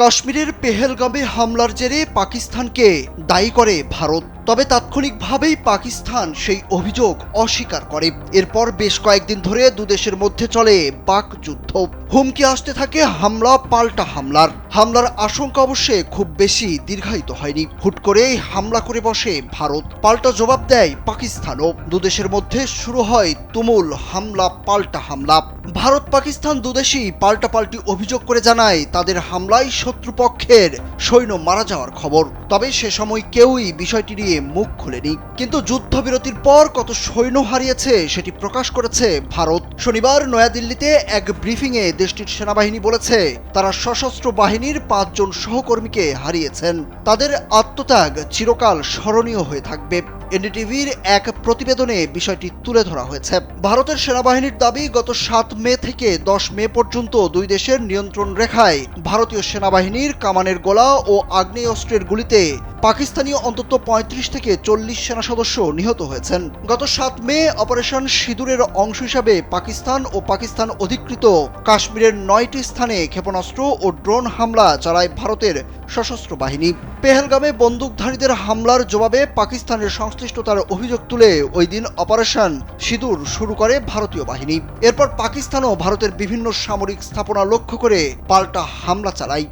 কাশ্মীরের পেহেলগামে হামলার জেরে পাকিস্তানকে দায়ী করে ভারত। তবে তাৎক্ষণিকভাবেই পাকিস্তান সেই অভিযোগ অস্বীকার করে। এরপর বেশ কয়েকদিন ধরে দুদেশের মধ্যে চলে বাকযুদ্ধ। হুমকি আসতে থাকে হামলা পাল্টা হামলার আশঙ্কা অবশ্যই খুব বেশি দীর্ঘায়িত হয়নি। হুট করেই হামলা করে বসে ভারত, পাল্টা জবাব দেয় পাকিস্তানও। দুদেশের মধ্যে শুরু হয় তুমুল হামলা পাল্টা হামলা। ভারত পাকিস্তান দুদেশই পাল্টাপাল্টি অভিযোগ করে জানায় তাদের হামলায় শত্রুপক্ষের সৈন্য মারা যাওয়ার খবর। তবে সে সময় কেউই বিষয়টি নিয়ে মুখ খুলেনি। কিন্তু যুদ্ধবিরতির পর কত সৈন্য হারিয়েছে সেটি প্রকাশ করেছে ভারত। শনিবার নয়াদিল্লিতে এক ব্রিফিংয়ে দেশটির সেনাবাহিনী বলেছে তারা সশস্ত্র বাহিনীর 5 জন সহকর্মীকে হারিয়েছেন। তাদের আত্মত্যাগ চিরকাল স্মরণীয় হয়ে থাকবে। এনডিটিভির এক প্রতিবেদনে বিষয়টি তুলে ধরা হয়েছে। ভারতের সেনাবাহিনীর দাবি, গত 7 মে থেকে 10 মে পর্যন্ত দুই দেশের নিয়ন্ত্রণ রেখায় ভারতীয় সেনাবাহিনীর কামানের গোলা ও আগ্নেয়াস্ত্রের গুলিতে পাকিস্তানি অন্তত 35 থেকে 40 সেনা সদস্য নিহত হয়েছেন। গত 7 মে অপারেশন সিঁদুরের অংশ হিসাবে পাকিস্তান ও পাকিস্তান অধিকৃত কাশ্মীরের 9টি স্থানে ক্ষেপণাস্ত্র ও ড্রোন হামলা চালায় ভারতের সশস্ত্র বাহিনী। পেহেলগামে বন্দুকধারীদের হামলার জবাবে পাকিস্তানের সংশ্লিষ্টতার অভিযোগ তুলে ওই দিন অপারেশন সিঁদুর শুরু করে ভারতীয় বাহিনী। এরপর পাকিস্তানও ভারতের বিভিন্ন সামরিক স্থাপনা লক্ষ্য করে পাল্টা হামলা চালায়।